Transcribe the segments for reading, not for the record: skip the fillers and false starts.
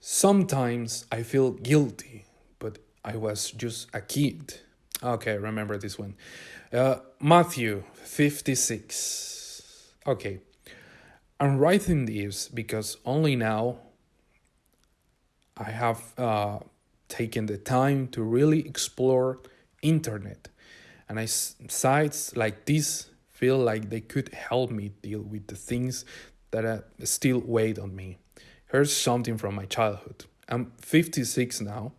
Sometimes I feel guilty, but I was just a kid. Okay, remember this one. Matthew 56. Okay, I'm writing this because only now I have taken the time to really explore internet, and sites like this feel like they could help me deal with the things that still weigh on me. Here's something from my childhood. I'm 56 now.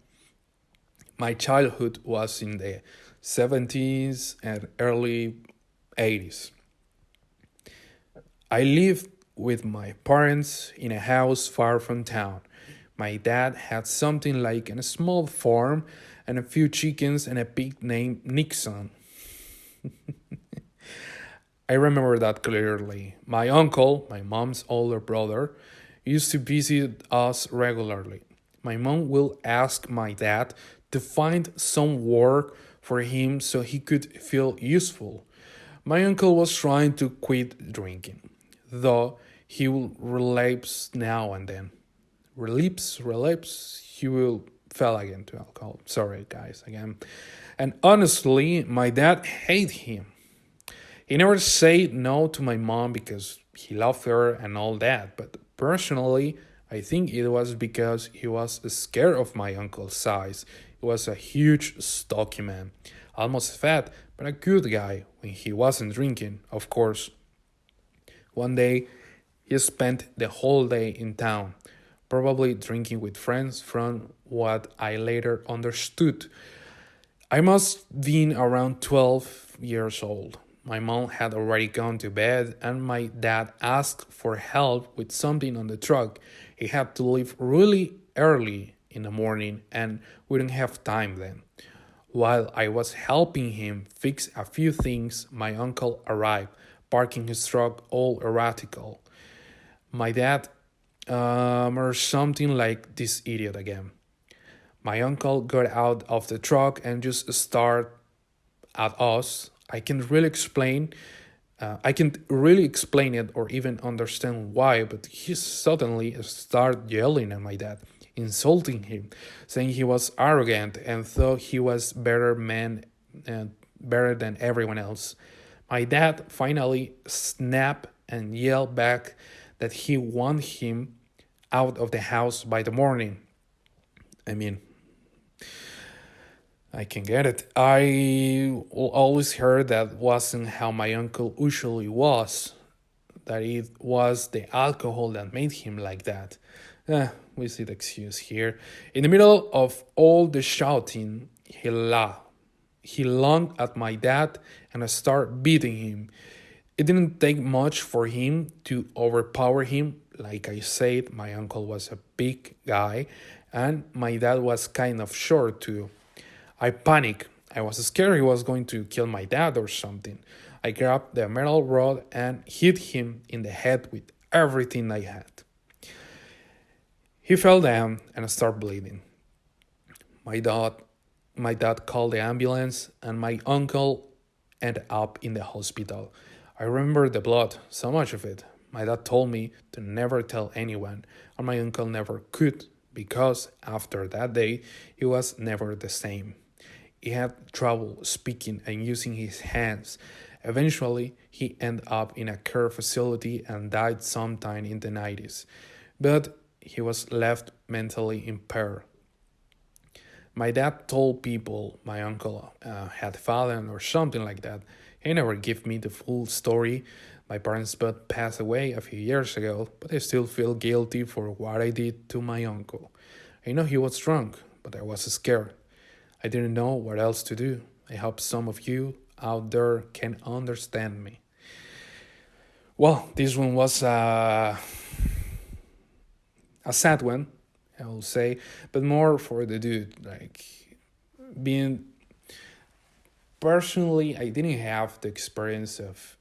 My childhood was in the 70s and early 80s. I lived with my parents in a house far from town. My dad had something like a small farm and a few chickens and a pig named Nixon. I remember that clearly. My uncle, my mom's older brother, used to visit us regularly. My mom will ask my dad to find some work for him so he could feel useful. My uncle was trying to quit drinking, though he will relapse now and then. Relapse, he will fall again to alcohol. Sorry, guys, again. And honestly, my dad hated him. He never said no to my mom because he loved her and all that, but personally, I think it was because he was scared of my uncle's size. He was a huge, stocky man, almost fat, but a good guy when he wasn't drinking, of course. One day, he spent the whole day in town, probably drinking with friends from what I later understood. I must been around 12 years old. My mom had already gone to bed and my dad asked for help with something on the truck. He had to leave really early in the morning and we didn't have time then. While I was helping him fix a few things, my uncle arrived, parking his truck all erratical. My dad or something like this idiot again. My uncle got out of the truck and just stared at us. I can't really explain it or even understand why, but he suddenly started yelling at my dad, insulting him, saying he was arrogant and thought he was better than everyone else. My dad finally snapped and yelled back that he wanted him out of the house by the morning. I mean, I can get it. I always heard that wasn't how my uncle usually was, that it was the alcohol that made him like that. We see the excuse here. In the middle of all the shouting, he laughed. He lunged at my dad and I started beating him. It didn't take much for him to overpower him. Like I said, my uncle was a big guy and my dad was kind of short too. I panicked. I was scared he was going to kill my dad or something. I grabbed the metal rod and hit him in the head with everything I had. He fell down and started bleeding. My dad, my dad called the ambulance and my uncle ended up in the hospital. I remember the blood, so much of it. My dad told me to never tell anyone, and my uncle never could because after that day he was never the same. He had trouble speaking and using his hands. Eventually, he ended up in a care facility and died sometime in the 90s. But he was left mentally impaired. My dad told people my uncle had fallen or something like that. He never gave me the full story. My parents both passed away a few years ago, but I still feel guilty for what I did to my uncle. I know he was drunk, but I was scared. I didn't know what else to do. I hope some of you out there can understand me. Well, this one was a sad one, I will say, but more for the dude. Like, being personally, I didn't have the experience of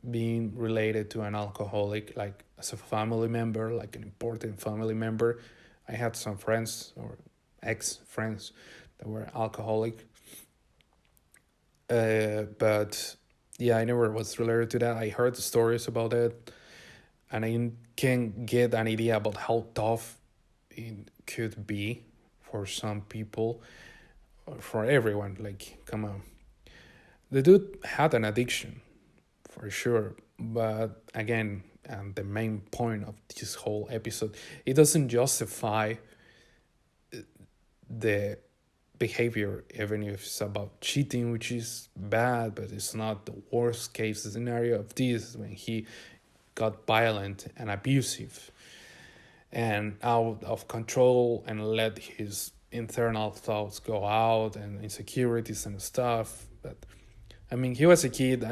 being related to an alcoholic, like as a family member, like an important family member. I had some friends or ex friends that were alcoholic, but yeah, I never was related to that. I heard the stories about it, and I can get an idea about how tough it could be for some people, or for everyone. Like, come on, the dude had an addiction for sure, but again, and the main point of this whole episode, it doesn't justify the behavior, even if it's about cheating, which is bad, but it's not the worst case scenario of this when he got violent and abusive and out of control and let his internal thoughts go out and insecurities and stuff. But I mean, he was a kid.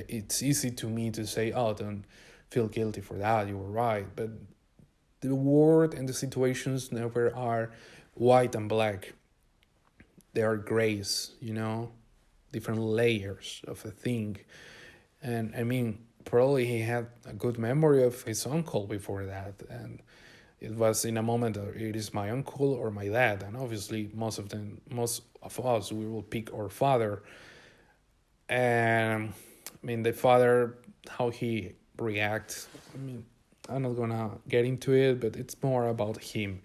It's easy to me to say, "Oh, don't feel guilty for that. You were right." But the world and the situations never are white and black. They are grays, different layers of a thing. And I mean, probably he had a good memory of his uncle before that, and it was in a moment that it is my uncle or my dad, and obviously most of us, we will pick our father. And I mean, the father, how he reacts, I mean, I'm not gonna get into it, but it's more about him.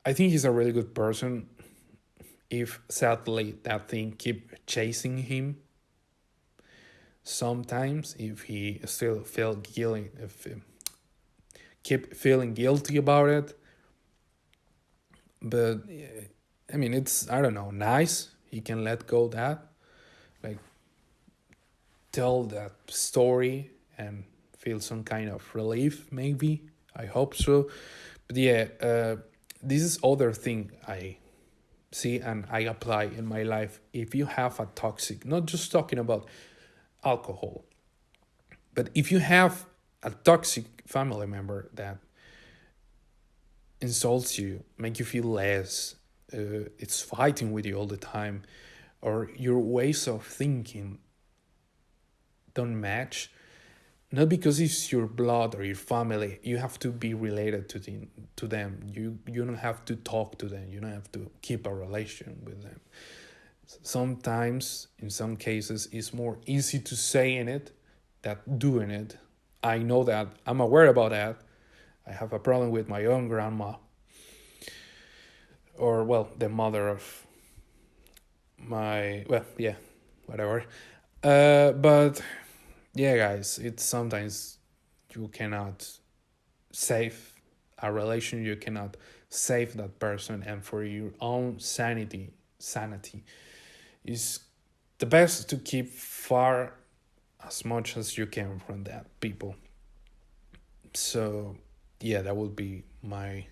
I think he's a really good person. If sadly that thing keep chasing him, sometimes if he still feel guilty, if keep feeling guilty about it. But I mean, it's, I don't know, nice he can let go that, like, tell that story and feel some kind of relief, maybe. I hope so. But yeah, this is other thing I see and I apply in my life. If you have a toxic, not just talking about alcohol, but if you have a toxic family member that insults you, make you feel less, it's fighting with you all the time, or your ways of thinking don't match, not because it's your blood or your family, you have to be related to them. You don't have to talk to them. You don't have to keep a relation with them. Sometimes, in some cases, it's more easy to saying it than doing it. I know that. I'm aware about that. I have a problem with my own grandma, or well, the mother of my, well, yeah, whatever. But yeah, guys, it's sometimes you cannot save a relation, you cannot save that person, and for your own sanity is the best to keep far as much as you can from that people. So yeah, that would be my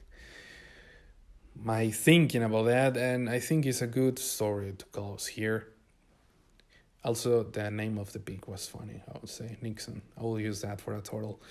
thinking about that, and I think it's a good story to close here. Also, the name of the pig was funny, I would say. Nixon. I will use that for a total.